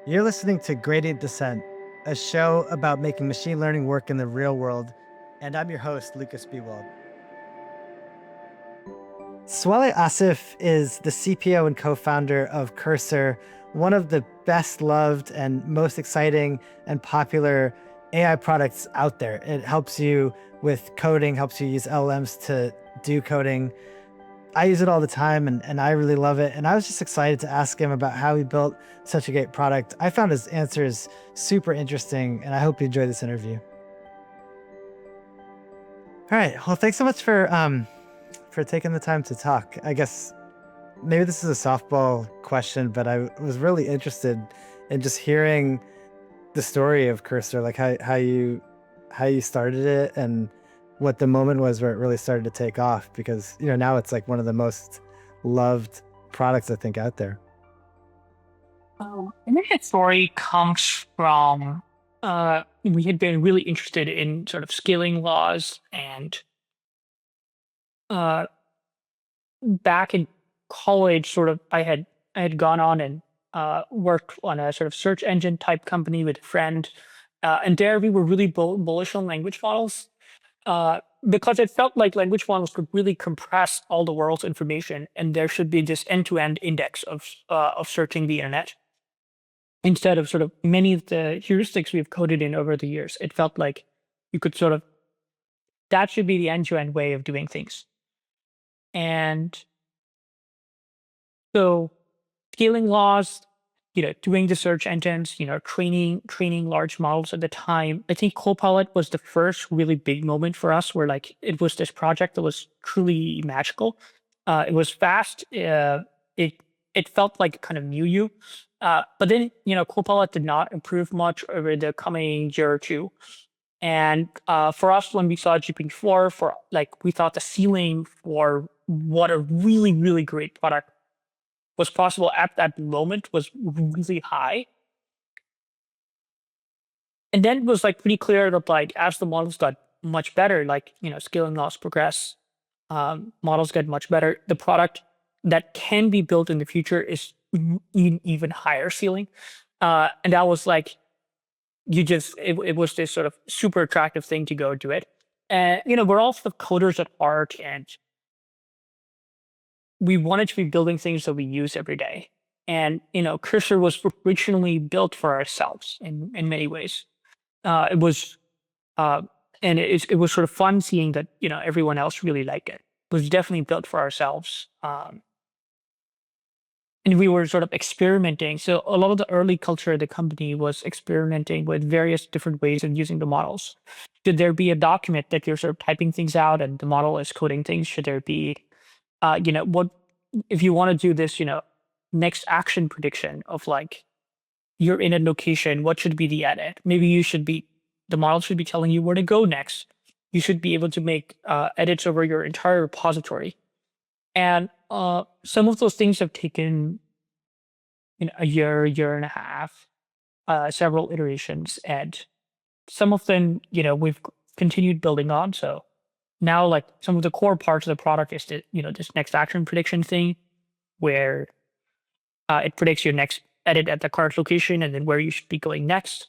You're listening to Gradient Dissent, a show about making machine learning work in the real world, and I'm your host, Lukas Biewald. Sualeh Asif is the CPO and co-founder of Cursor, one of the best loved and most exciting and popular AI products out there. It helps you with coding, helps you use LLMs to do coding. I use it all the time and I really love it. And I was just excited to ask him about how he built such a great product. I found his answers super interesting and I hope you enjoy this interview. All right. Well, thanks so much for taking the time to talk. I guess maybe this is a softball question, but I was really interested in just hearing the story of Cursor, like how you started it and what the moment was where it really started to take off, because now it's like one of the most loved products I think out there. I think that story comes from we had been really interested in sort of scaling laws, and uh, back in college, sort of I had gone on and worked on a sort of search engine type company with a friend, and there we were really bullish on language models. Because it felt like language models could really compress all the world's information, and there should be this end-to-end index of searching the internet instead of sort of many of the heuristics we've coded in over the years. It felt like you could sort of that should be the end-to-end way of doing things. And so scaling laws, doing the search engines, training large models at the time. I think Copilot was the first really big moment for us where like it was this project that was truly magical. It was fast. It felt like it kind of knew you. But then Copilot did not improve much over the coming year or two. And for us, when we saw GPT-4, we thought the ceiling for what a really, really great product was possible at that moment was really high. And then it was like pretty clear that like as the models got much better, like scaling laws progress, models get much better. The product that can be built in the future is even higher ceiling. And that was like it was this sort of super attractive thing to go do it. And we're all sort of coders at heart, and we wanted to be building things that we use every day. And Cursor was originally built for ourselves in many ways. It was uh, and it was sort of fun seeing that everyone else really liked it. It was definitely built for ourselves. And we were sort of experimenting. So a lot of the early culture of the company was experimenting with various different ways of using the models. Should there be a document that you're sort of typing things out and the model is coding things? Should there be, what if you want to do this, next action prediction of like you're in a location, what should be the edit? Maybe the model should be telling you where to go next. You should be able to make edits over your entire repository. And some of those things have taken a year and a half, several iterations, and some of them, we've continued building on. So now, like some of the core parts of the product is this next action prediction thing, where it predicts your next edit at the current location and then where you should be going next,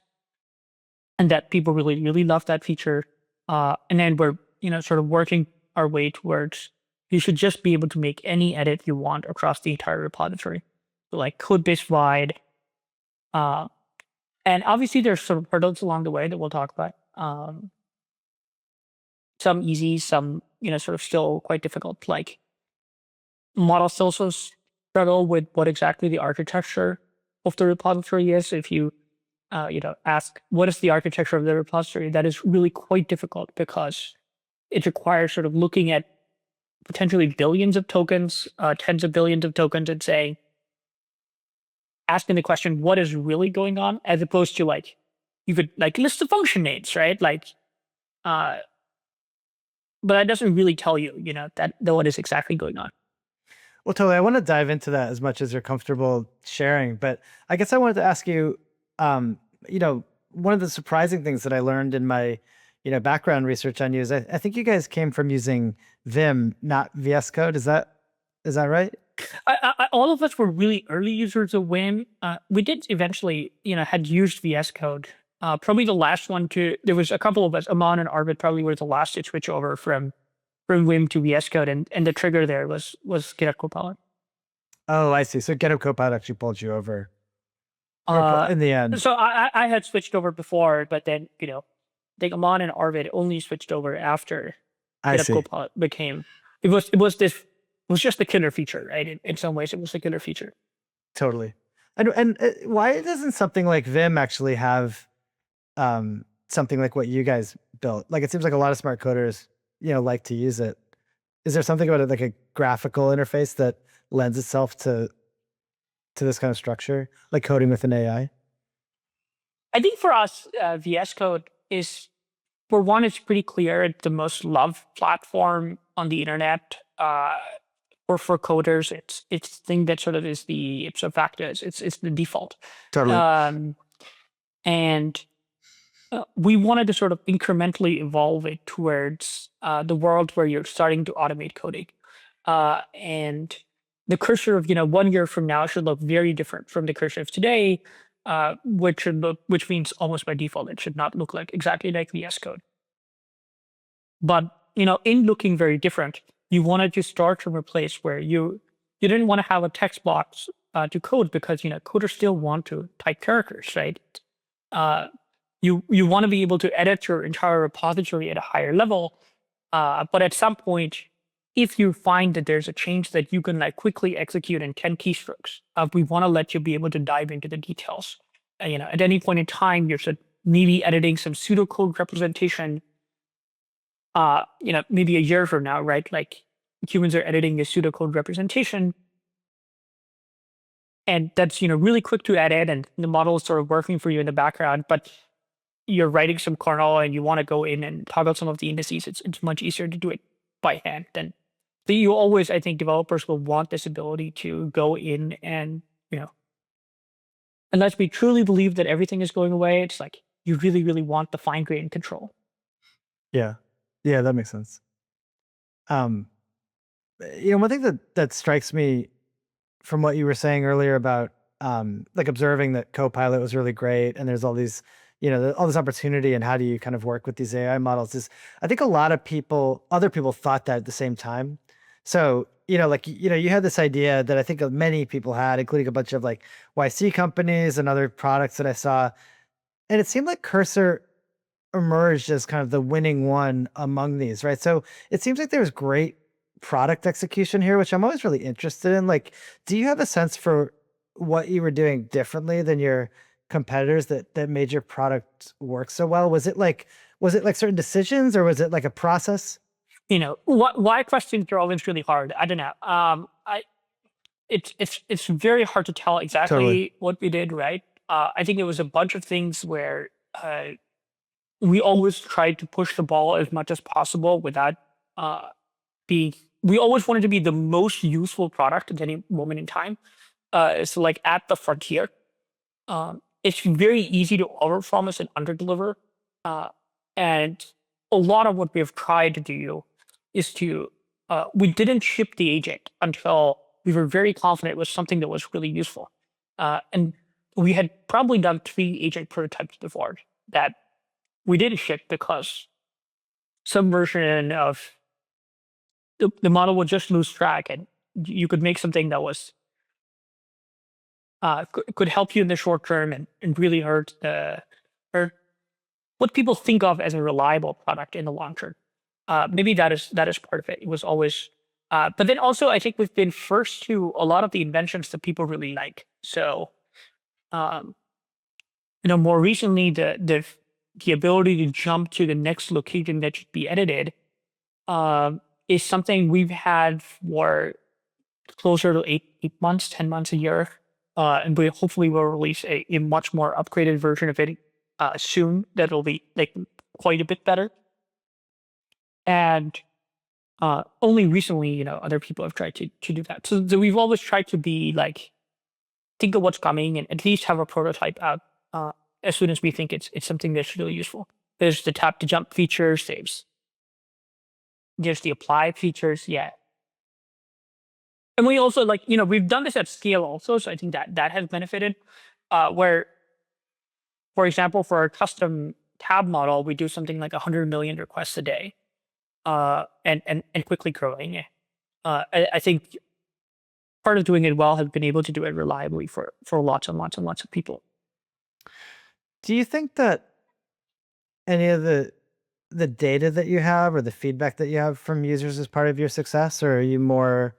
and that people really really love that feature. And then we're sort of working our way towards you should just be able to make any edit you want across the entire repository, so like code base wide. Uh, and obviously there's sort of hurdles along the way that we'll talk about. Some easy, some sort of still quite difficult. Like models also struggle with what exactly the architecture of the repository is. If you ask what is the architecture of the repository, that is really quite difficult because it requires sort of looking at potentially billions of tokens, tens of billions of tokens, and saying, asking the question, what is really going on, as opposed to like, you could like list the function names, right? Like, but that doesn't really tell you, that what is exactly going on. Well, totally. I want to dive into that as much as you're comfortable sharing, but I guess I wanted to ask you, um, one of the surprising things that I learned in my, background research on you is I think you guys came from using Vim, not VS Code. Is that right? All of us were really early users of Vim. We did eventually, had used VS Code. Probably the last one to, there was a couple of us, Aman and Arvid probably were the last to switch over from Vim to VS Code, and the trigger there was GitHub Copilot. Oh, I see. So GitHub Copilot actually pulled you over in the end. So I had switched over before, but then, I think Aman and Arvid only switched over after I GitHub see. Copilot became, it was just the killer feature, right? In some ways, it was the killer feature. Totally. And why doesn't something like Vim actually have something like what you guys built? Like, it seems like a lot of smart coders, like to use it. Is there something about it, like a graphical interface that lends itself to this kind of structure, like coding with an AI? I think for us, VS Code is, for one, it's pretty clear it's the most loved platform on the internet. Or for coders, it's the thing that sort of is the ipso facto. It's the default. Totally. And we wanted to sort of incrementally evolve it towards the world where you're starting to automate coding. And the cursor of 1 year from now should look very different from the cursor of today, which means almost by default it should not look like exactly like VS Code. But in looking very different, you wanted to start from a place where you didn't want to have a text box to code, because coders still want to type characters, right? You want to be able to edit your entire repository at a higher level, but at some point, if you find that there's a change that you can quickly execute in 10 keystrokes, we want to let you be able to dive into the details. At any point in time, you're maybe editing some pseudocode representation. Maybe a year from now, right? Like, humans are editing a pseudocode representation, and that's really quick to edit, and the model is sort of working for you in the background. But you're writing some kernel, and you want to go in and toggle some of the indices. It's much easier to do it by hand than. So you always, I think, developers will want this ability to go in and unless we truly believe that everything is going away, it's like you really, really want the fine grained control. Yeah, that makes sense. One thing that strikes me from what you were saying earlier about like observing that Copilot was really great, and there's all these, all this opportunity, and how do you kind of work with these AI models, is I think a lot of other people thought that at the same time. So, you had this idea that I think many people had, including a bunch of like YC companies and other products that I saw. And it seemed like Cursor emerged as kind of the winning one among these, right? So it seems like there's great product execution here, which I'm always really interested in. Like, do you have a sense for what you were doing differently than your competitors that made your product work so well? Was it like certain decisions, or was it like a process? Why questions are always really hard. I don't know. It's very hard to tell exactly Totally. what we did, right? I think there was a bunch of things where we always tried to push the ball as much as possible without being. We always wanted to be the most useful product at any moment in time. So like at the frontier, it's very easy to overpromise and underdeliver. And a lot of what we have tried to do is we didn't ship the agent until we were very confident it was something that was really useful. And we had probably done 3 agent prototypes before that we didn't ship because some version of the model would just lose track, and you could make something that was could help you in the short term and really hurt what people think of as a reliable product in the long term. Maybe that is part of it. It was always, but then also I think we've been first to a lot of the inventions that people really like. So, more recently, the ability to jump to the next location that should be edited is something we've had for closer to 8 months, 10 months, a year. And we hopefully will release a much more upgraded version of it soon that'll be like quite a bit better. And only recently, other people have tried to do that. So we've always tried to be like, think of what's coming and at least have a prototype out as soon as we think it's something that's really useful. There's the tap to jump features, there's the apply features. Yeah. And we also we've done this at scale also. So I think that has benefited where, for example, for our custom tab model, we do something like 100 million requests a day and quickly growing. I think part of doing it well has been able to do it reliably for lots and lots and lots of people. Do you think that any of the data that you have or the feedback that you have from users is part of your success, or are you more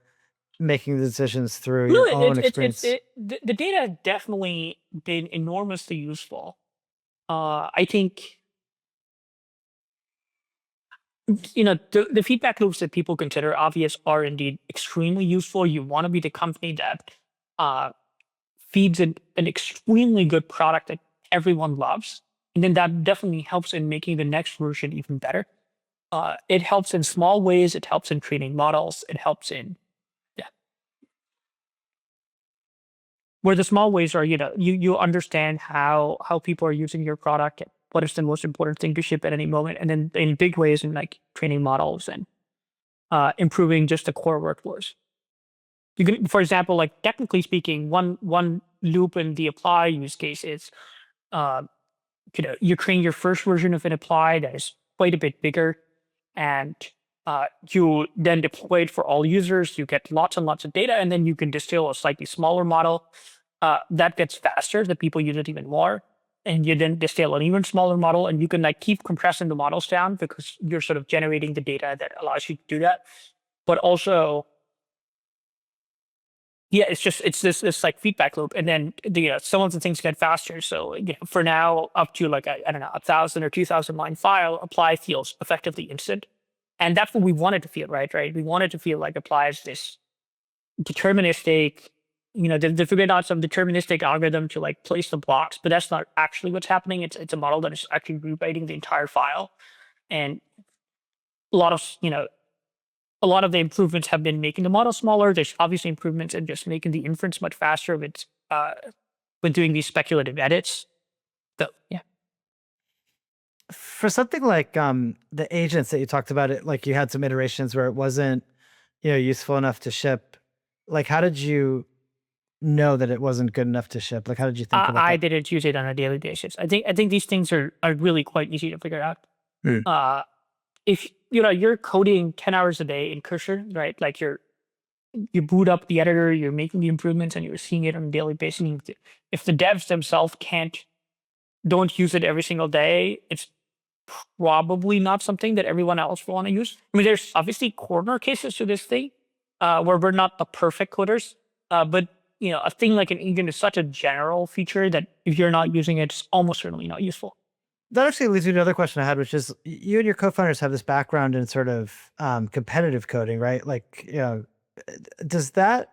making the decisions through No, your own experience? the data has definitely been enormously useful. I think the feedback loops that people consider obvious are indeed extremely useful. You want to be the company that uh, feeds an extremely good product that everyone loves, and then that definitely helps in making the next version even better. It helps in small ways. It helps in training models. It helps in yeah, where the small ways are you understand how people are using your product, what is the most important thing to ship at any moment, and then in big ways in like training models and improving just the core workflows. You can, for example, like technically speaking, one loop in the apply use case is uh, you create your first version of an apply that is quite a bit bigger, and you then deploy it for all users. You get lots and lots of data, and then you can distill a slightly smaller model that gets faster. The people use it even more, and you then distill an even smaller model, and you can like keep compressing the models down because you're sort of generating the data that allows you to do that. But also, yeah, it's this like feedback loop, and then some of the things get faster. So for now, up to like I don't know 1,000 or 2,000 line file, apply feels effectively instant, and that's what we wanted to feel, right? Right, we wanted to feel like apply is this deterministic, they figured out some deterministic algorithm to like place the blocks, but that's not actually what's happening. It's a model that is actually rewriting the entire file, and a lot of a lot of the improvements have been making the model smaller. There's obviously improvements in just making the inference much faster uh, with doing these speculative edits. So yeah. For something like the agents that you talked about, it like you had some iterations where it wasn't useful enough to ship. Like, how did you know that it wasn't good enough to ship? Like, how did you think about I that? didn't use it on a daily basis. I think these things are really quite easy to figure out. Hmm. If you're coding 10 hours a day in Cursor, right? Like you boot up the editor, you're making the improvements, and you're seeing it on a daily basis. If the devs themselves don't use it every single day, it's probably not something that everyone else will want to use. I mean, there's obviously corner cases to this thing where we're not the perfect coders, but a thing like an agent is such a general feature that if you're not using it, it's almost certainly not useful. That actually leads me to another question I had, which is you and your co-founders have this background in sort of competitive coding, right? Like, does that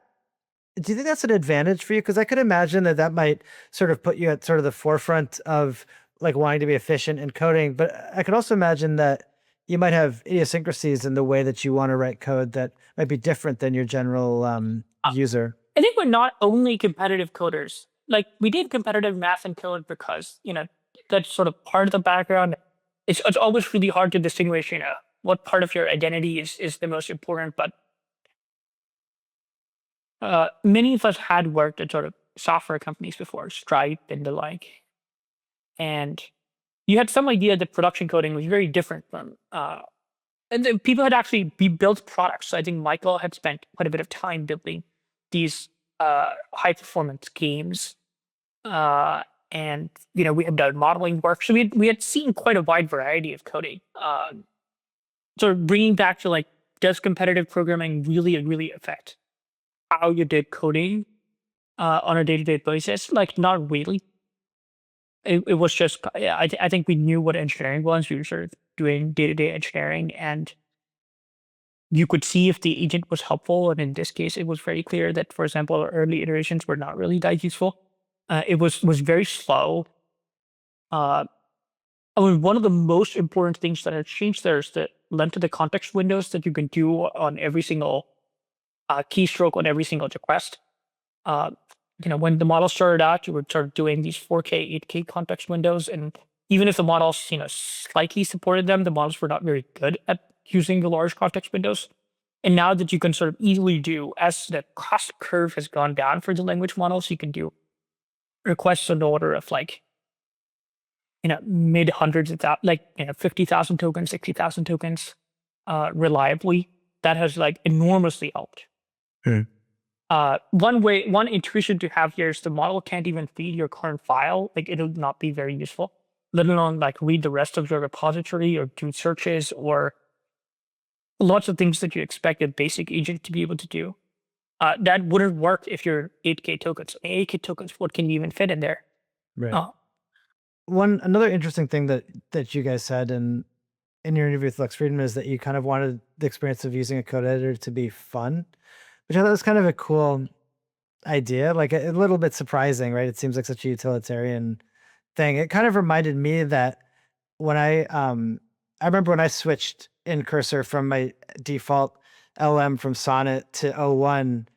do you think that's an advantage for you? Because I could imagine that that might sort of put you at sort of the forefront of like wanting to be efficient in coding. But I could also imagine that you might have idiosyncrasies in the way that you want to write code that might be different than your general Uh, user. I think we're not only competitive coders. Like we did competitive math and code because that's sort of part of the background. It's always really hard to distinguish what part of your identity is the most important. But many of us had worked at sort of software companies before, Stripe and the like, and you had some idea that production coding was very different from. And then people had actually built products. So I think Michael had spent quite a bit of time building these high performance games, uh, and we had done modeling work. So we had seen quite a wide variety of coding. So bringing back to like, does competitive programming really affect how you did coding on a day-to-day basis? Like, not really. It was just, yeah, I think we knew what engineering was. We were sort of doing day-to-day engineering, and you could see if the agent was helpful. And in this case, it was very clear that, for example, our early iterations were not really that useful. It was very slow. Uh, I mean, one of the most important things that has changed there is the length of the context windows that you can do on every single keystroke on every single request. Uh, when the model started out, you were sort of doing these 4K, 8K context windows, and even if the models, slightly supported them, the models were not very good at using the large context windows. And now that you can sort of easily do, as the cost curve has gone down for the language models, you can do requests on the order of like, mid hundreds of thousands, like, 50,000 tokens, 60,000 tokens, reliably. That has like enormously helped. Hmm. One intuition to have here is the model can't even feed your current file. Like it'll not be very useful, let alone like read the rest of your repository or do searches or lots of things that you expect a basic agent to be able to do. That wouldn't work if you're 8K tokens. 8K tokens, what can you even fit in there? Right. Uh, Another interesting thing that you guys said in your interview with Lex Friedman is that you kind of wanted the experience of using a code editor to be fun, which I thought was kind of a cool idea, like a little bit surprising, right? It seems like such a utilitarian thing. It kind of reminded me that when I remember when I switched in Cursor from my default LM from Sonnet to O1,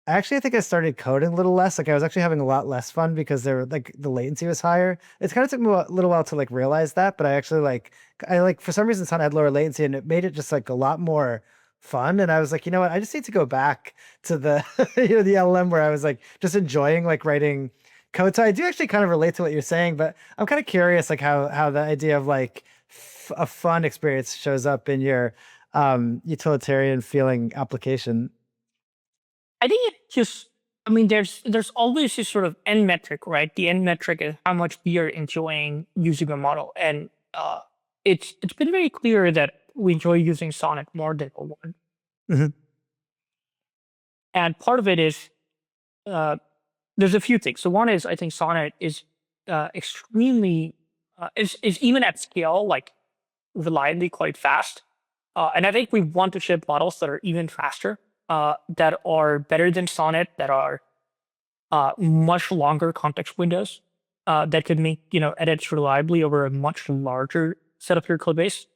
I think I started coding a little less. Like I was actually having a lot less fun because there were like the latency was higher. It's kind of took me a little while to like realize that, but I like for some reason Sonnet had lower latency and it made it just like a lot more fun. And I was like, you know what? I just need to go back to the the LM where I was like just enjoying like writing code. So I do actually kind of relate to what you're saying, but I'm kind of curious like how the idea of like a fun experience shows up in your utilitarian feeling application. I think it just, there's always this sort of end metric, right? The end metric is how much we are enjoying using a model, and it's been very clear that we enjoy using Sonnet more than O1, Mhm. and part of it is uh, there's a few things. So one is I think Sonnet is extremely is even at scale like reliably quite fast, and I think we want to ship models that are even faster, that are better than Sonnet, that are much longer context windows, that could make edits reliably over a much larger set of your code base,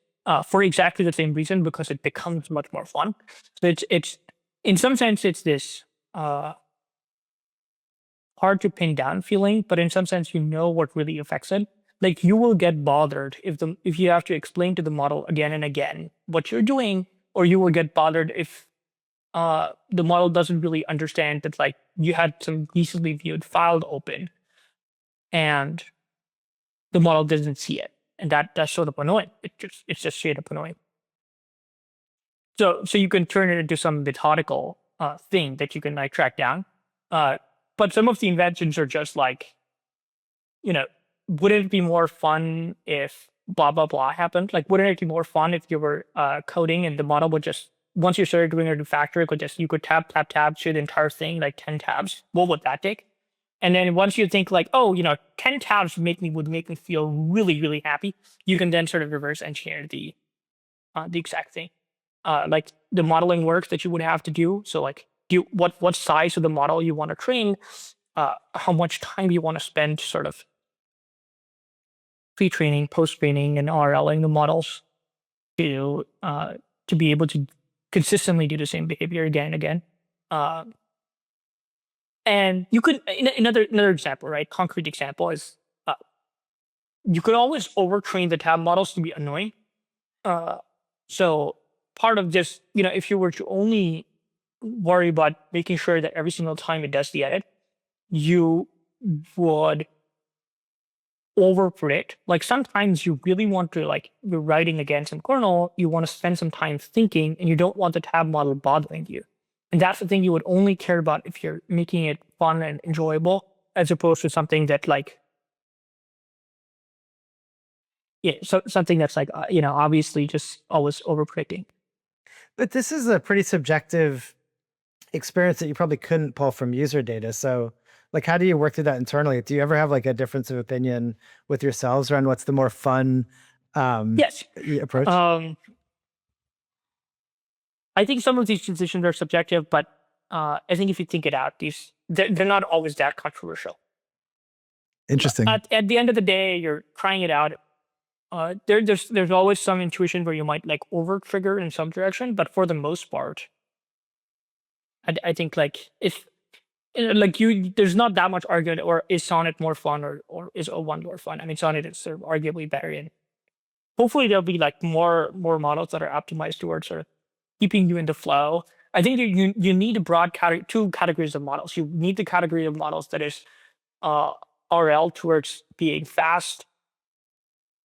for exactly the same reason, because it becomes much more fun. So it's in some sense it's this uh, hard to pin down feeling, but in some sense you know what really affects it. Like you will get bothered if you have to explain to the model again and again what you're doing, or you will get bothered if the model doesn't really understand that like you had some recently viewed file open and the model doesn't see it, and that's sort of annoying. It's just straight up annoying. So you can turn it into some methodical thing that you can like track down. Uh, but some of the inventions are just like, you know, wouldn't it be more fun if blah blah blah happened? Like, wouldn't it be more fun if you were coding and the model would just, once you started doing a refactor, you could tab to the entire thing, like 10 tabs. What would that take? And then once you think like, oh, 10 tabs would make me feel really, really happy, you can then sort of reverse engineer the exact thing. Like the modeling work that you would have to do. So like what size of the model you want to train, how much time you want to spend sort of pre-training, post-training, and RLing the models to be able to consistently do the same behavior again and again. Uh, and you could another example, right? Concrete example is you could always overtrain the tab models to be annoying. Uh, so part of just if you were to only worry about making sure that every single time it does the edit, you would over predict. Like sometimes you really want to, like you're writing against some kernel, you want to spend some time thinking and you don't want the tab model bothering you. And that's the thing you would only care about if you're making it fun and enjoyable, as opposed to something that like, yeah, so something that's like, obviously just always over predicting. But this is a pretty subjective experience that you probably couldn't pull from user data. So, like, how do you work through that internally? Do you ever have like a difference of opinion with yourselves around what's the more fun Yes. approach? Um, I think some of these decisions are subjective, but I think if you think it out, they're not always that controversial. Interesting. At the end of the day, you're trying it out. There's always some intuition where you might like over trigger in some direction, but for the most part, I think like if like there's not that much argument. Or is Sonnet more fun, or is O1 more fun? I mean, Sonnet is sort of arguably better, and hopefully there'll be like more models that are optimized towards sort of keeping you in the flow. I think you need a broad two categories of models. You need the category of models that is uh, RL towards being fast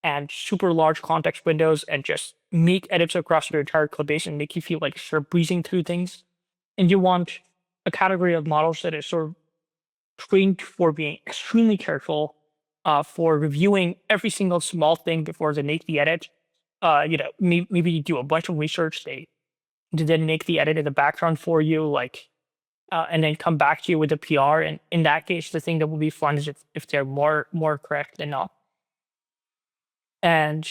and super large context windows and just make edits across your entire code base and make you feel like you're breezing through things. And you want a category of models that is sort of trained for being extremely careful, for reviewing every single small thing before they make the edit. Maybe you do a bunch of research, they then make the edit in the background for you, and then come back to you with a PR. And in that case, the thing that will be fun is if they're more correct than not. And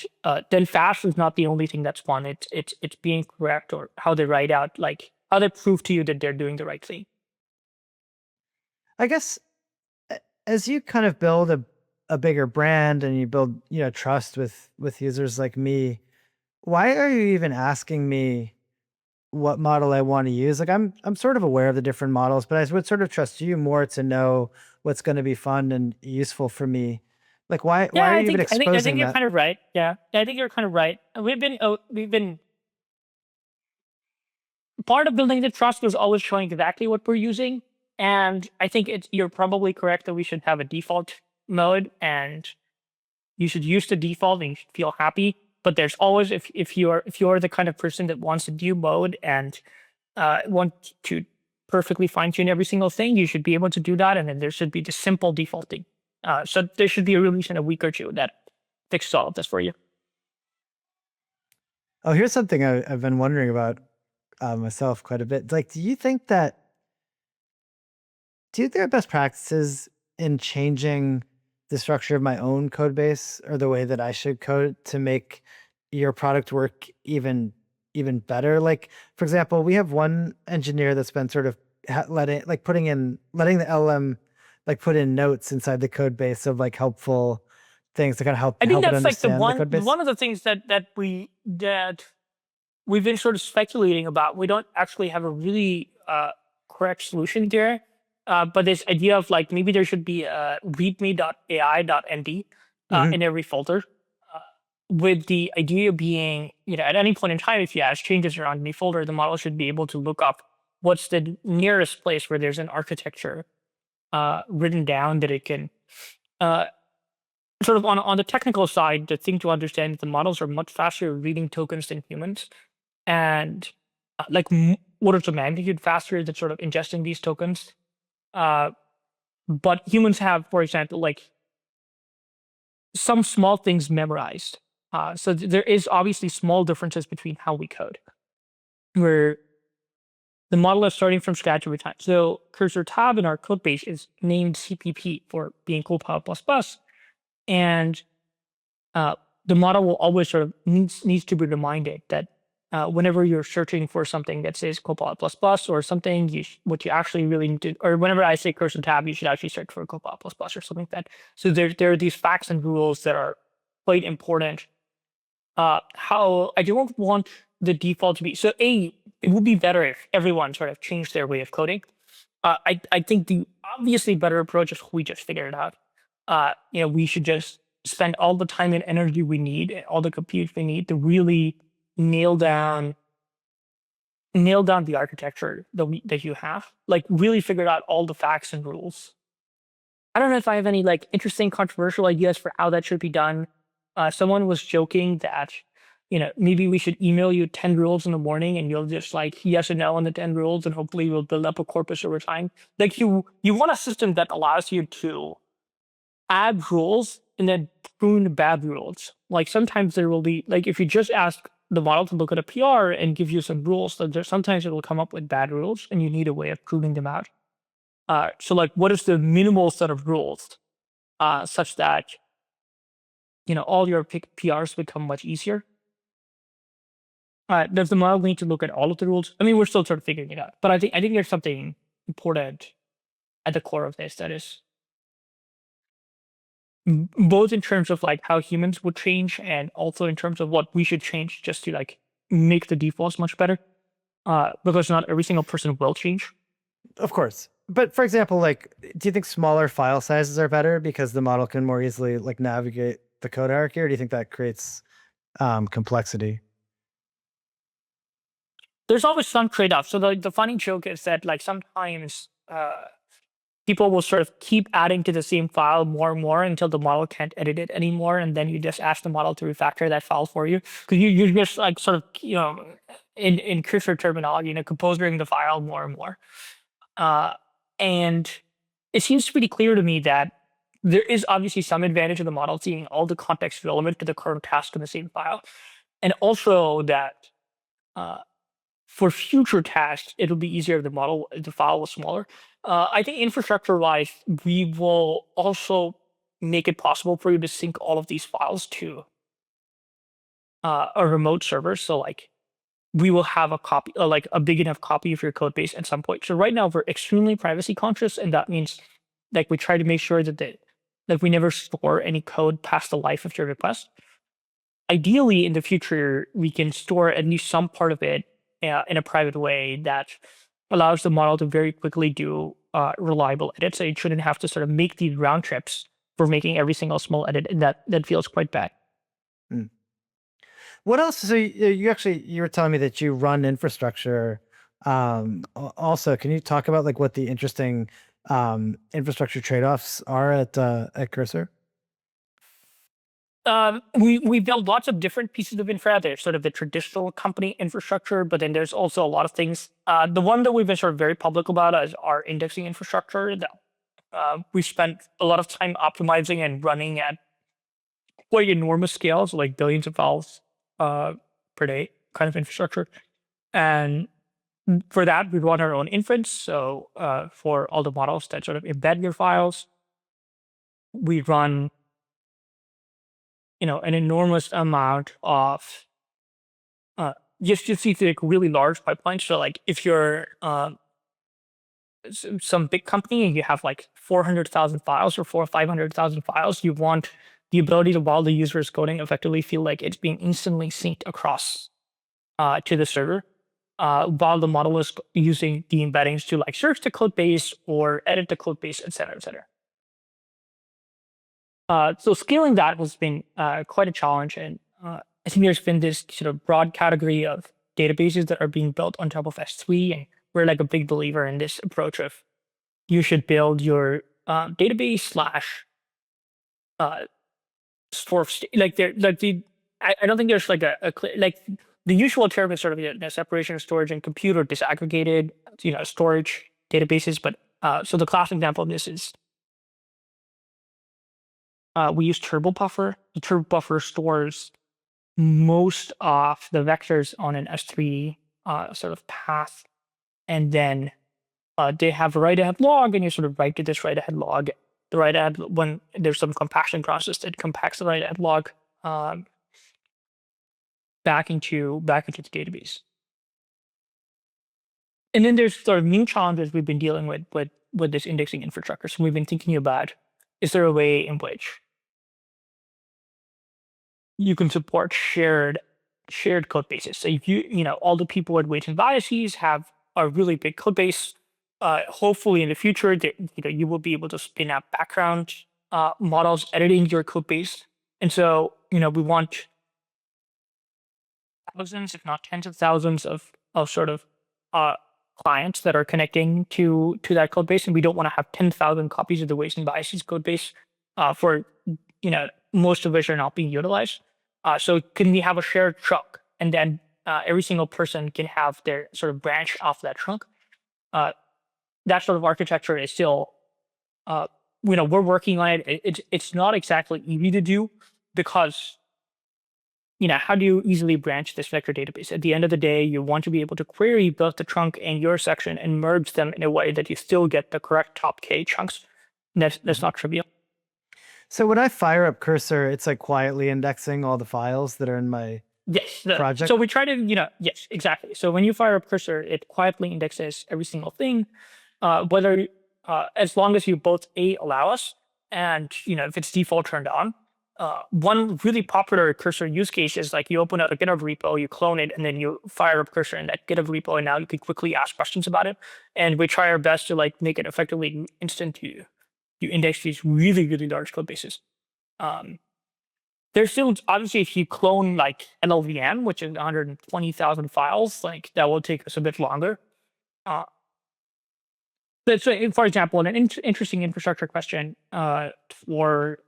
then fast is not the only thing that's fun. It's being correct, or how they write out, like how they prove to you that they're doing the right thing. I guess as you kind of build a bigger brand and you build, trust with users like me, why are you even asking me what model I want to use? Like I'm sort of aware of the different models, but I would sort of trust you more to know what's going to be fun and useful for me. Like why Yeah, are I you even think I think I think exposing you're that? kind of right. Yeah, I think you're kind of right. We've been part of building the trust was always showing exactly what we're using, and I think you're probably correct that we should have a default mode, and you should use the default and you should feel happy. But there's always, if you're the kind of person that wants a new mode and want to perfectly fine tune every single thing, you should be able to do that, and then there should be the simple defaulting. So there should be a release in a week or two that fixes all of this for you. Oh, here's something I've been wondering about myself quite a bit. Like, do you think there are best practices in changing the structure of my own code base or the way that I should code to make your product work even better? Like, for example, we have one engineer that's been sort of letting the LM like put in notes inside the code base of like helpful things to kind of I think help it that's like the understand the one code base. one of the things that we've been sort of speculating about. We don't actually have a really correct solution there. But this idea of like maybe there should be a readme.ai.nd Hmm. in every folder, uh, with the idea being, at any point in time, if you ask changes around any folder, the model should be able to look up what's the nearest place where there's an architecture written down that it can uh, sort of on the technical side. The thing to understand is the models are much faster at reading tokens than humans, and orders of magnitude faster than sort of ingesting these tokens. Uh, but humans have, for example, like some small things memorized. So there is obviously small differences between how we code, where the model is starting from scratch every time. So cursor tab in our code base is named CPP for being CoPilot++, and uh, the model will always sort of needs to be reminded that whenever you're searching for something that says Copilot++ or something, what you actually really need to, or whenever I say cursor tab, you should actually search for Copilot++ or something like that. So there are these facts and rules that are quite important. How I don't want the default to be, so it would be better if everyone sort of changed their way of coding. I think the obviously better approach is we just figure it out. We should just spend all the time and energy we need, and all the compute we need to really nail down the architecture that you have. Like really figure out all the facts and rules. I don't know if I have any like interesting controversial ideas for how that should be done. Someone was joking that, maybe we should email you 10 rules in the morning and you'll just like yes and no on the 10 rules, and hopefully we'll build up a corpus over time. Like you want a system that allows you to add rules and then prune bad rules. Like sometimes there will be, like if you just ask the model to look at a PR and give you some rules, then sometimes it will come up with bad rules and you need a way of pruning them out. So like what is the minimal set of rules such that all your PRs become much easier? Does the model need to look at all of the rules? I mean, we're still sort of figuring it out, but I think there's something important at the core of this that is both in terms of like how humans would change and also in terms of what we should change just to like make the defaults much better. Because not every single person will change. Of course. But for example, like, do you think smaller file sizes are better because the model can more easily like navigate the code hierarchy, or do you think that creates complexity? there's always some trade-off. So the funny joke is that like sometimes people will sort of keep adding to the same file more and more until the model can't edit it anymore, and then you just ask the model to refactor that file for you, because you're just like sort of in Cursor terminology, composing the file more and more. And it seems pretty clear to me that there is obviously some advantage of the model seeing all the context relevant to the current task in the same file, and also that for future tasks, it'll be easier if the file was smaller. I think infrastructure-wise, we will also make it possible for you to sync all of these files to a remote server. So like we will have a copy, like a big enough copy of your code base at some point. So right now we're extremely privacy conscious, and that means like we try to make sure that we never store any code past the life of your request. Ideally, in the future, we can store at least some part of it in a private way that allows the model to very quickly do reliable edits. So it shouldn't have to sort of make these round trips for making every single small edit, and that feels quite bad. Mm. What else? So you were telling me that you run infrastructure. Also, can you talk about like what the interesting infrastructure trade-offs are at Cursor? We build lots of different pieces of infra. There's sort of the traditional company infrastructure, but then there's also a lot of things. The one that we've been sort of very public about is our indexing infrastructure that we spent a lot of time optimizing and running at quite enormous scales, like billions of files per day kind of infrastructure. And for that, we run our own inference. So for all the models that sort of embed your files, we run an enormous amount of just see like really large pipelines. So like if you're some big company and you have like 400,000 files or 500,000 files, you want the ability to, while the user is coding, effectively feel like it's being instantly synced across to the server, while the model is using the embeddings to like search the code base or edit the code base, et cetera, et cetera. So scaling that has been quite a challenge, and I think there's been this sort of broad category of databases that are being built on top of S3, and we're like a big believer in this approach of you should build your database slash store of like there like I don't think there's like a clear like the usual term is sort of separation of storage and compute or disaggregated storage databases, but so the classic example of this is we use turbo buffer. The turbo buffer stores most of the vectors on an S3 sort of path, and then they have a write ahead log, and you sort of write to this write ahead log. The write ahead, when there's some compaction process that compacts the write ahead log back into the database. And then there's sort of new challenges we've been dealing with this indexing infrastructure. So we've been thinking about, is there a way in which you can support shared code bases? So if all the people at weights and biases have a really big code base, hopefully in the future, you will be able to spin up background models editing your code base. And so, we want thousands, if not tens of thousands of sort of clients that are connecting to that code base, and we don't want to have 10,000 copies of the weights and biases code base for most of which are not being utilized. So can we have a shared trunk, and then every single person can have their sort of branch off that trunk? That sort of architecture is still, we're working on it. It's not exactly easy to do because, how do you easily branch this vector database? At the end of the day, you want to be able to query both the trunk and your section and merge them in a way that you still get the correct top K chunks. That's not trivial. So when I fire up Cursor, it's like quietly indexing all the files that are in my project? So we try to, yes, exactly. So when you fire up Cursor, it quietly indexes every single thing, whether as long as you both allow us, and if it's default turned on. One really popular Cursor use case is like you open up a GitHub repo, you clone it, and then you fire up Cursor in that GitHub repo, and now you can quickly ask questions about it. And we try our best to like make it effectively instant to you index these really, really large code bases. there's still, obviously, if you clone like an LVM, which is 120,000 files, like that will take us a bit longer. Uh, so, for example, an interesting infrastructure question for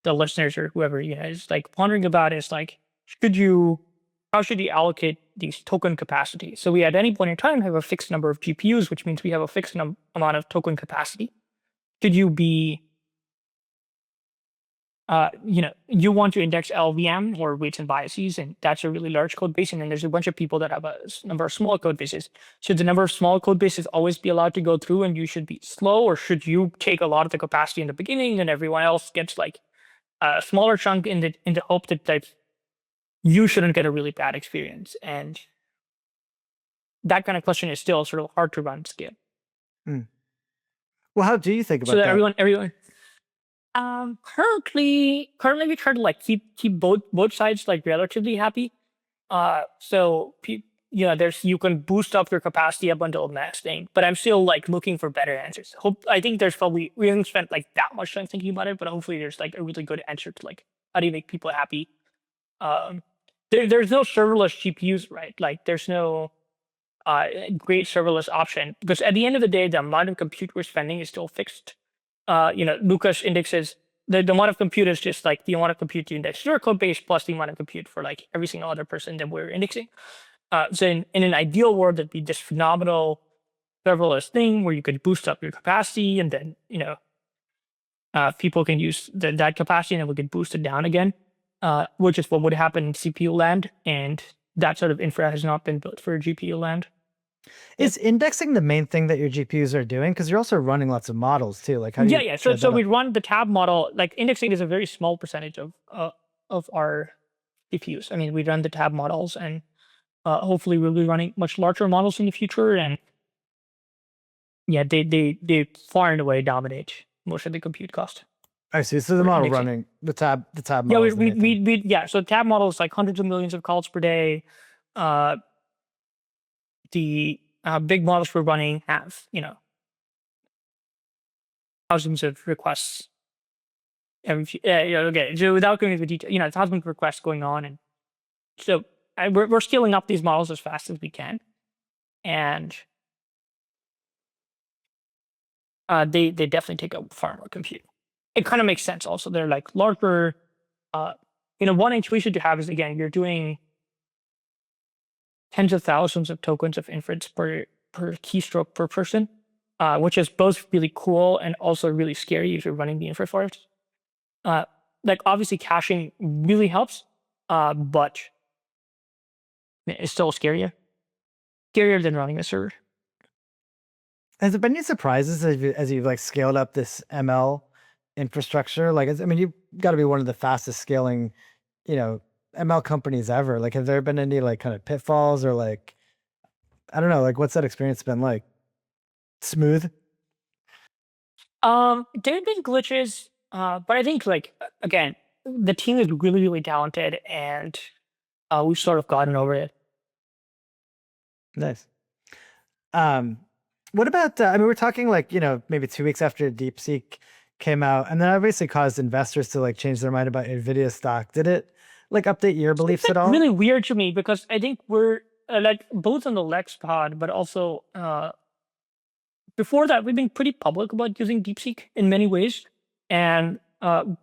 the listeners or whoever is like pondering about is like, how should you allocate these token capacity? So we at any point in time have a fixed number of GPUs, which means we have a fixed amount of token capacity. Should you be you want to index LVM or weights and biases, and that's a really large code base. And then there's a bunch of people that have a number of small code bases. Should the number of small code bases always be allowed to go through and you should be slow, or should you take a lot of the capacity in the beginning and everyone else gets like a smaller chunk in the hope that you shouldn't get a really bad experience? And that kind of question is still sort of hard to run scale. Well, how do you think about So that that? everyone. Currently we try to like keep both sides like relatively happy. So you can boost up your capacity up until the next thing, but I'm still like looking for better answers. I think we haven't spent like that much time thinking about it, but hopefully there's like a really good answer to like how do you make people happy. There's no serverless GPUs, right? Like there's no great serverless option, because at the end of the day, the amount of compute we're spending is still fixed. Lukas indexes the amount of compute is just like the amount of compute you index your code base plus the amount of compute for like every single other person that we're indexing. So in an ideal world, that'd be this phenomenal serverless thing where you could boost up your capacity, and then people can use that capacity, and then we could boost it down again, which is what would happen in CPU land. And that sort of infra has not been built for GPU land. Is indexing the main thing that your GPUs are doing? Because you're also running lots of models too. Like how do you? Yeah. So we run the tab model. Like indexing is a very small percentage of our GPUs. I mean, we run the tab models, and hopefully we'll be running much larger models in the future. And yeah, they far and away dominate most of the compute cost. I see. So the for model indexing. running the tab Yeah, model. is the main thing. so tab model is like hundreds of millions of calls per day. The big models we're running have thousands of requests every few. Okay, so without going into detail, thousands of requests going on, and so we're scaling up these models as fast as we can, and they definitely take up far more compute. It kind of makes sense. Also, they're like larger. One intuition to have is, again, you're doing tens of thousands of tokens of inference per keystroke per person, which is both really cool and also really scary if you're running the infra farms. Like obviously caching really helps, but it's still scarier than running a server. Has there been any surprises as you've like scaled up this ML infrastructure? Like, I mean, you've got to be one of the fastest scaling, ML companies ever. Like, have there been any like kind of pitfalls or like, I don't know, like what's that experience been like? Smooth? There have been glitches, but I think like again, the team is really, really talented, and we've sort of gotten over it. Nice. What about, I mean, we're talking like, maybe 2 weeks after DeepSeek came out, and then obviously caused investors to like change their mind about NVIDIA stock. Did it like update your beliefs at all? Really weird to me, because I think we're like both on the Lex pod, but also before that, we've been pretty public about using DeepSeek in many ways. And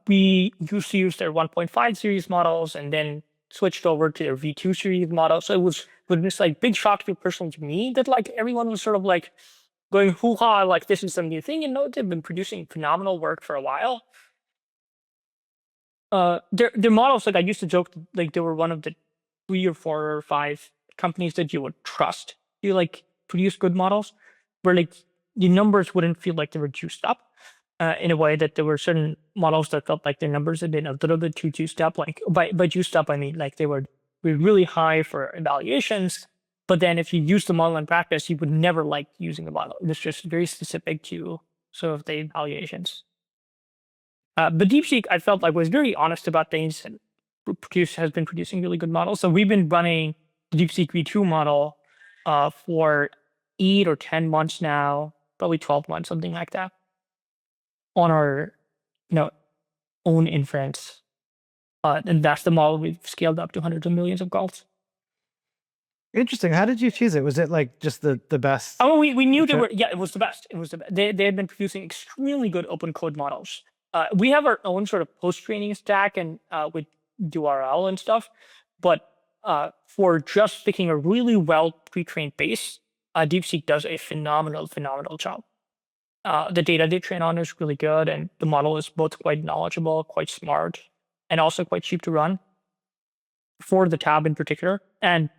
we used to use their 1.5 series models and then switched over to their V2 series model. So it was this like big shock to personally to me that like everyone was sort of like going hoo-ha, like this is some new thing. And no, they've been producing phenomenal work for a while. Their models, like I used to joke, like they were one of the 3 or 4 or 5 companies that you would trust to like produce good models, where like the numbers wouldn't feel like they were juiced up in a way that there were certain models that felt like their numbers had been a little bit too juiced up. Like by juiced up, I mean like they were really high for evaluations, but then if you use the model in practice, you would never like using the model. It's just very specific to sort of the evaluations. But DeepSeek, I felt like was very honest about things and has been producing really good models. So we've been running the DeepSeek V2 model for 8 or 10 months now, probably 12 months, something like that, on our own inference. And that's the model we've scaled up to hundreds of millions of calls. Interesting. How did you choose it? Was it like just the best? Oh, we knew they were, yeah, it was the best. It was the best. They had been producing extremely good open code models. We have our own sort of post-training stack and with URL and stuff, but for just picking a really well pre-trained base, DeepSeek does a phenomenal job. The data they train on is really good, and the model is both quite knowledgeable, quite smart, and also quite cheap to run for the tab in particular. And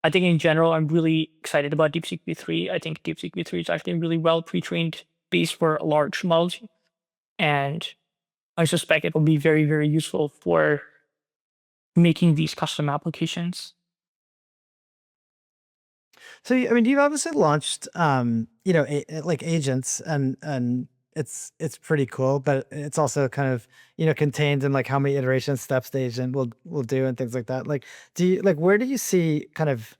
I think in general, I'm really excited about DeepSeek V3. I think DeepSeek V3 is actually a really well pre-trained base for large models, and I suspect it will be very useful for making these custom applications. So, I mean, you've obviously launched, like agents, and it's pretty cool, but it's also kind of contained in like how many iteration steps the agent will do and things like that. Like, where do you see kind of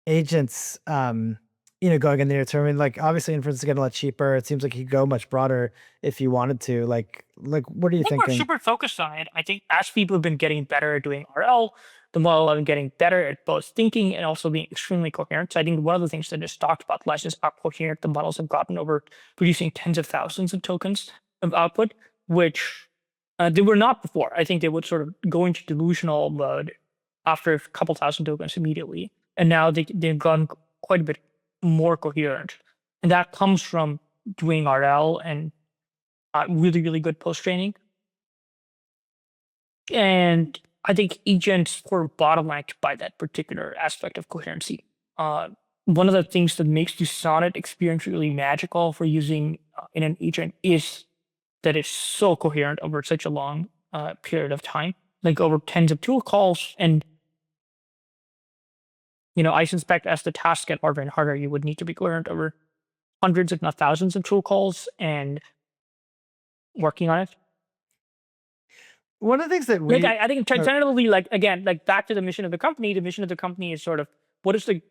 agents, going in the near term? I mean, like obviously inference is getting a lot cheaper. It seems like you could go much broader if you wanted to. Like what are you I think we're thinking? super focused on it. I think as people have been getting better at doing RL, the model have been getting better at both thinking and also being extremely coherent. So I think one of the things that is talked about less is how coherent the models have gotten over producing tens of thousands of tokens of output, which they were not before. I think they would sort of go into delusional mode after a couple thousand tokens immediately. And now they've gone quite a bit more coherent. And that comes from doing RL and really good post training. And I think agents were bottlenecked by that particular aspect of coherency. One of the things that makes the Sonnet experience really magical for using in an agent is that it's so coherent over such a long period of time, like over tens of tool calls. And I suspect as the tasks get harder and harder, you would need to be coherent over hundreds, if not thousands, of tool calls and working on it. One of the things that Like we I think generally, like again, like back to the mission of the company. The mission of the company is sort of what is the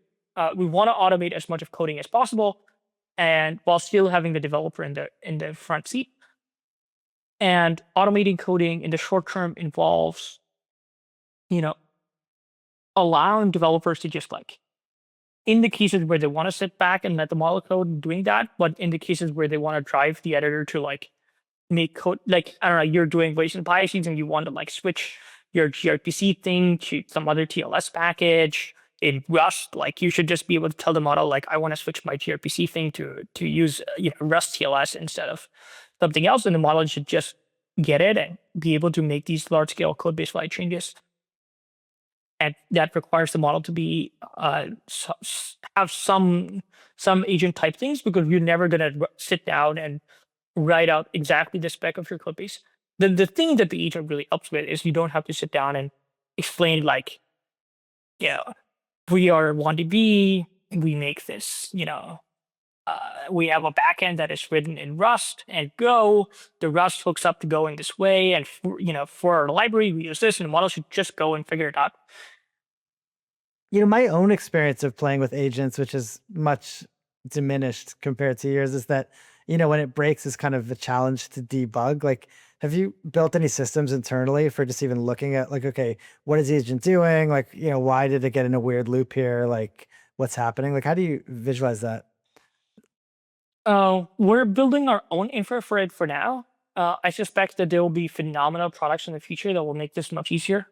we want to automate as much of coding as possible, and while still having the developer in the front seat. And automating coding in the short term involves, you know, allowing developers to just like in the cases where they want to sit back and let the model code doing that, but in the cases where they want to drive the editor to like make code, like I don't know, you're doing Bayesian biases and you want to like switch your gRPC thing to some other TLS package in Rust, like you should just be able to tell the model like I want to switch my gRPC thing to use Rust TLS instead of something else, and the model should just get it and be able to make these large scale code base wide changes. And that requires the model to be have some agent type things, because you're never going to sit down and write out exactly the spec of your code base. The thing that the agent really helps with is you don't have to sit down and explain like, we are 1DB, we make this, we have a backend that is written in Rust and Go. The Rust hooks up to Go in this way, and for our library we use this, and the model should just go and figure it out. My own experience of playing with agents, which is much diminished compared to yours, is that, when it breaks is kind of a challenge to debug. Like, have you built any systems internally for just even looking at like, okay, what is the agent doing? Like, why did it get in a weird loop here? Like, what's happening? Like, how do you visualize that? We're building our own infra for it for now. I suspect that there will be phenomenal products in the future that will make this much easier.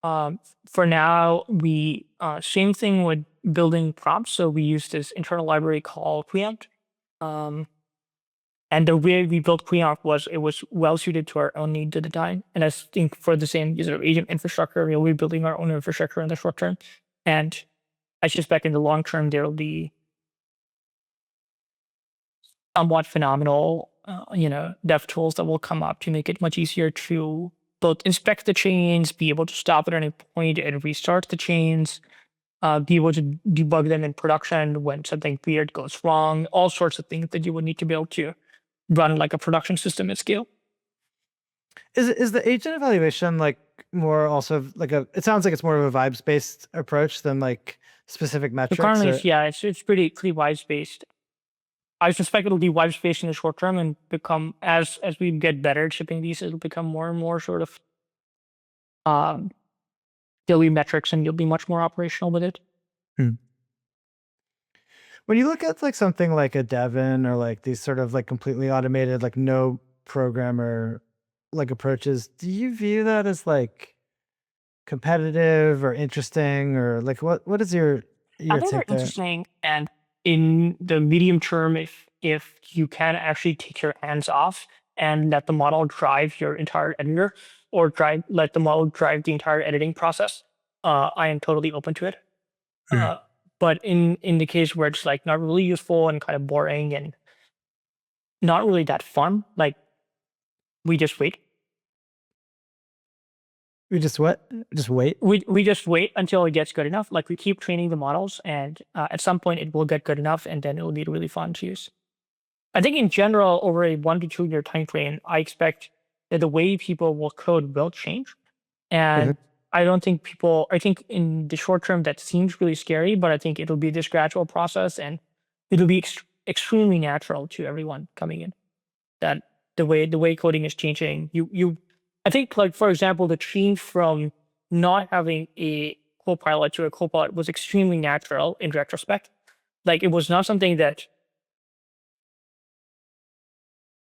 For now, we same thing with building prompts. So we use this internal library called Preempt. And the way we built Preempt was it was well suited to our own needs at the time. And I think for the same sort of agent infrastructure, we'll be building our own infrastructure in the short term. And I suspect in the long term there will be somewhat phenomenal, dev tools that will come up to make it much easier to both inspect the chains, be able to stop at any point and restart the chains, be able to debug them in production when something weird goes wrong, all sorts of things that you would need to be able to run like a production system at scale. Is the agent evaluation like more also like it sounds like it's more of a vibes based approach than like specific So metrics? currently, Or it's pretty vibes based. I suspect it'll be vibes based in the short term and become as we get better at shipping these, it'll become more and more sort of um, daily metrics, and you'll be much more operational with it. Hmm. When you look at like something like a Devon or like these sort of like completely automated, like no programmer like approaches, do you view that as like competitive or interesting, or like what is I your think they're take there? interesting, and in the medium term, if you can actually take your hands off and let the model drive your entire editor, or let the model drive the entire editing process, I am totally open to it. Hmm. Uh, but in the case where it's like not really useful and kind of boring and not really that fun, like we just wait. We just what? Just wait. We just wait until it gets good enough. Like we keep training the models, and at some point it will get good enough, and then it will be really fun to use. I think in general, over a 1 to 2 year time frame, I expect that the way people will code will change. Mhm. And I don't think people, I think in the short term, that seems really scary, but I think it'll be this gradual process, and it'll be extremely natural to everyone coming in. That the way coding is changing, I think, like, for example, the change from not having a copilot to a copilot was extremely natural in retrospect. Like it was not something that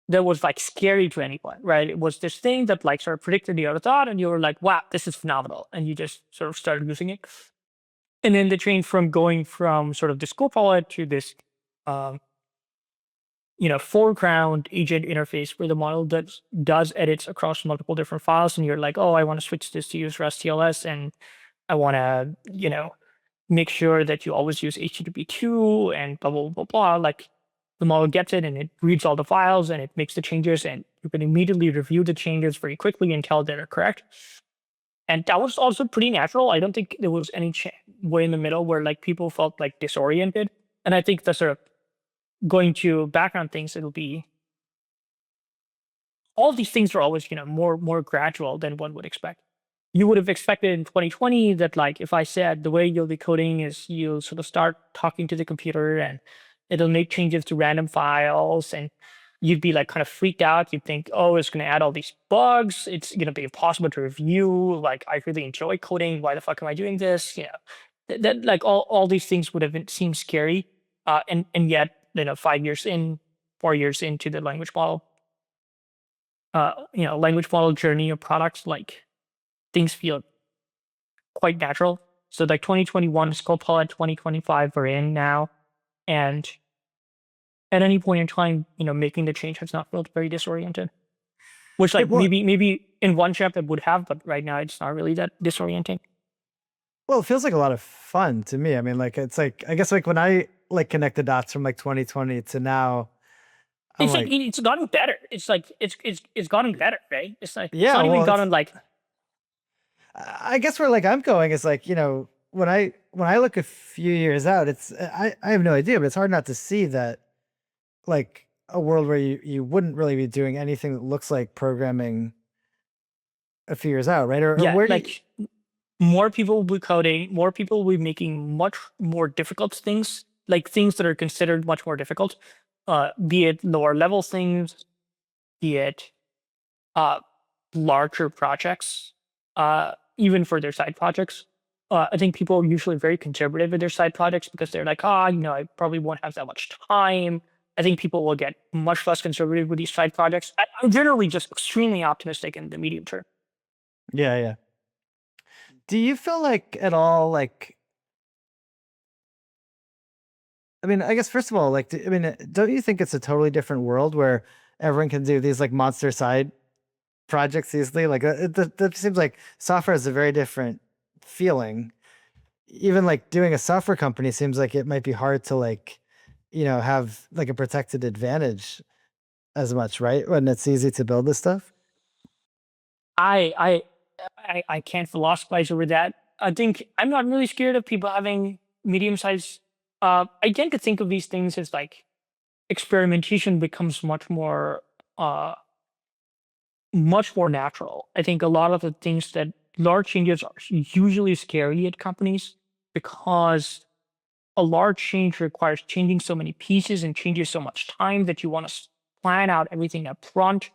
was like scary to anyone, right? It was this thing that like sort of predicted the other thought, and you were like, wow, this is phenomenal. And you just sort of started using it. And then the change from going from sort of this copilot to this, um, foreground agent interface where the model does edits across multiple different files, and you're like, oh, I want to switch this to use Rust TLS, and I want to, make sure that you always use HTTP2 and blah, blah, blah, blah. Like the model gets it and it reads all the files and it makes the changes, and you can immediately review the changes very quickly and tell they're correct. And that was also pretty natural. I don't think there was any way in the middle where like people felt like disoriented. And I think the sort of going to background things, it'll be all these things are always, more gradual than one would expect. You would have expected in 2020 that, like, if I said the way you'll be coding is you'll sort of start talking to the computer and it'll make changes to random files, and you'd be like kind of freaked out. You'd think, oh, it's going to add all these bugs. It's going to be impossible to review. Like, I really enjoy coding. Why the fuck am I doing this? That like all these things would have seemed scary. And yet, 5 years in, 4 years into the language model journey of products, like things feel quite natural. So like 2021 is Copilot, 2025 we're in now, and at any point in time, making the change has not felt very disoriented. Which, It like, well, maybe in one chapter would have, but right now it's not really that disorienting. well, it feels like a lot of fun to me. I mean, like it's like I guess like when I like connect the dots from like 2020 to now, I'm It's like like, it's gotten better. It's like it's gotten better, right? It's like it's yeah, not even well, it's gotten like I guess where like I'm going is like, when I look a few years out, it's I have no idea, but it's hard not to see that like a world where you wouldn't really be doing anything that looks like programming a few years out, right? Or yeah, where do you like more people will be coding, more people will be making much more difficult things, like things that are considered much more difficult, be it lower level things, be it uh, larger projects, even for their side projects. I think people are usually very conservative with their side projects because they're like, I probably won't have that much time. I think people will get much less conservative with these side projects. I'm generally just extremely optimistic in the medium term. Yeah, yeah. Do you feel like at all like I mean, I guess first of all, like I mean, don't you think it's a totally different world where everyone can do these like monster side projects easily? Like that seems like software is a very different feeling. Even like doing a software company seems like it might be hard to like, have like a protected advantage as much, right? When it's easy to build this stuff. I I I can't philosophize over that. I think I'm not really scared of people having medium sized. I tend to think of these things as like experimentation becomes uh, much more natural. I think a lot of the things that large changes are usually scary at companies because a large change requires changing so many pieces and changes so much time that you want to plan out everything up front.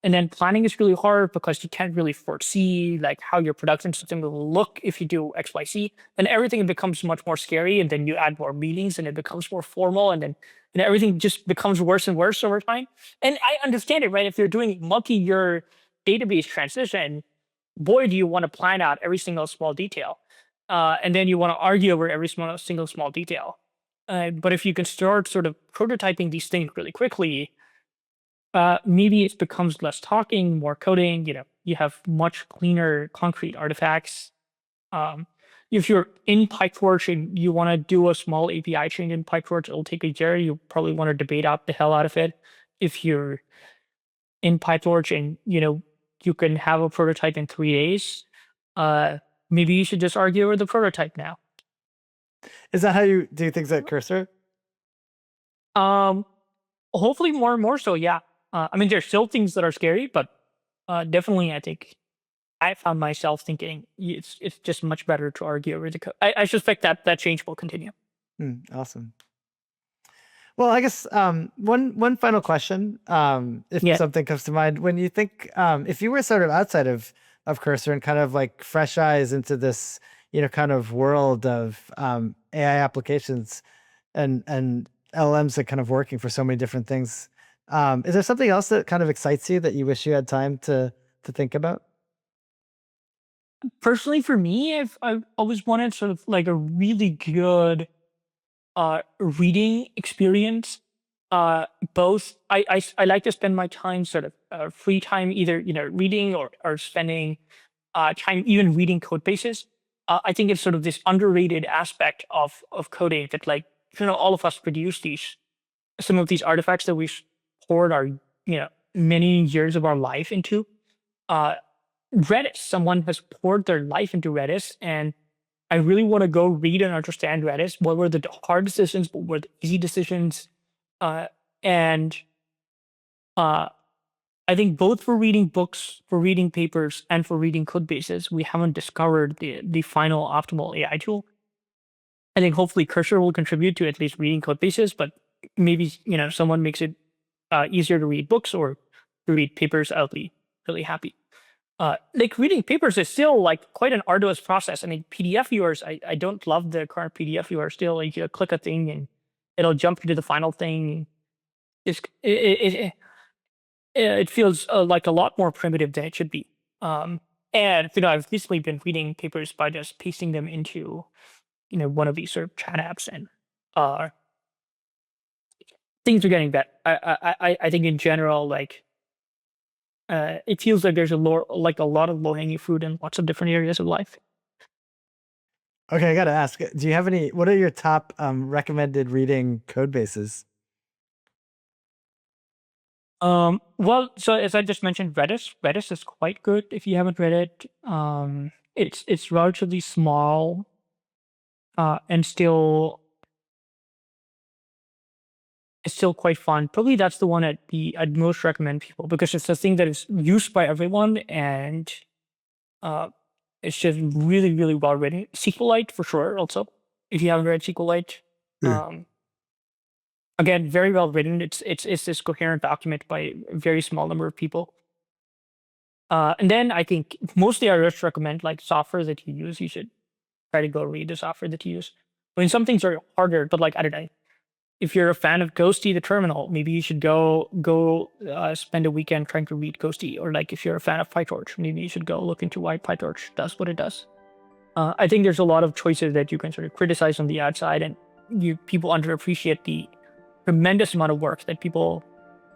And then planning is really hard because you can't really foresee like how your production system will look if you do X, Y, Z. And everything becomes much more scary. And then you add more meetings and it becomes more formal. And then everything just becomes worse and worse over time. And I understand it, right? If you're doing multi-year database transition, boy, do you want to plan out every single small detail. And then you want to argue over every single small detail. But if you can start sort of prototyping these things really quickly, maybe it becomes less talking, more coding. You have much cleaner, concrete artifacts. Um, if you're in PyTorch and you want to do a small API change in PyTorch, it'll take a year. You probably want to debate out the hell out of it. If you're in PyTorch and you can have a prototype in 3 days, maybe you should just argue over the prototype now. Is that how you do things at Cursor? Hopefully more and more so, yeah. I mean, there's still things that are scary, but definitely, I think I found myself thinking it's just much better to argue over the code. I suspect that change will continue. Awesome. Well, I guess one final question, if something comes to mind, when you think if you were sort of outside of Cursor and kind of like fresh eyes into this kind of world of AI applications and LLMs that kind of working for so many different things, is there something else that kind of excites you that you wish you had time to think about? Personally, for me, I've always wanted sort of like a really good reading experience. Both I like to spend my time sort of free time either reading or spending time even reading code bases. I think it's sort of this underrated aspect of coding that like all of us produce some of these artifacts that we poured our many years of our life into. Redis, someone has poured their life into Redis, and I really want to go read and understand Redis. What were the hard decisions? What were the easy decisions? And I think both for reading books, for reading papers, and for reading code bases, we haven't discovered the final optimal AI tool. I think hopefully Cursor will contribute to at least reading code bases, but maybe someone makes it easier to read books or to read papers. I'll be really happy. Like reading papers is still like quite an arduous process. I mean, PDF viewers, I don't love the current PDF viewer. Still, like you click a thing and it'll jump into the final thing. It feels like a lot more primitive than it should be. And I've recently been reading papers by just pasting them into one of these sort of chat apps, and things are getting better. I think in general, like it feels like there's a lot of low hanging fruit in lots of different areas of life. Okay, I got to ask, do you have what are your top recommended reading code bases? Well, so as I just mentioned, Redis is quite good if you haven't read it. It's relatively small, and it's still quite fun. Probably that's the one I'd most recommend people because it's a thing that is used by everyone, and it's just really, really well written. SQLite for sure. Also, if you haven't read SQLite, again, very well written. It's this coherent document by a very small number of people. And then I think mostly I just recommend like software that you use. You should try to go read the software that you use. I mean, some things are harder, but like I don't know. If you're a fan of Ghosty the terminal, maybe you should go spend a weekend trying to read Ghosty. Or like if you're a fan of PyTorch, maybe you should go look into why PyTorch does what it does. I think there's a lot of choices that you can sort of criticize on the outside, and people underappreciate the tremendous amount of work that people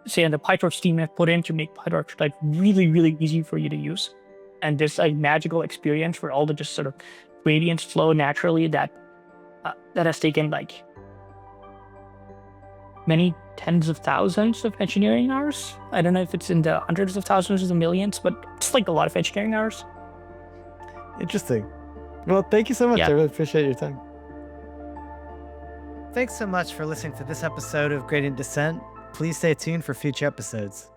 say on the PyTorch team have put in to make PyTorch like really, really easy for you to use. And this like magical experience where all the just sort of gradients flow naturally that has taken like many tens of thousands of engineering hours. I don't know if it's in the hundreds of thousands or the millions, but it's like a lot of engineering hours. Interesting. Well, thank you so much. Yeah. I really appreciate your time. Thanks so much for listening to this episode of Gradient Dissent. Please stay tuned for future episodes.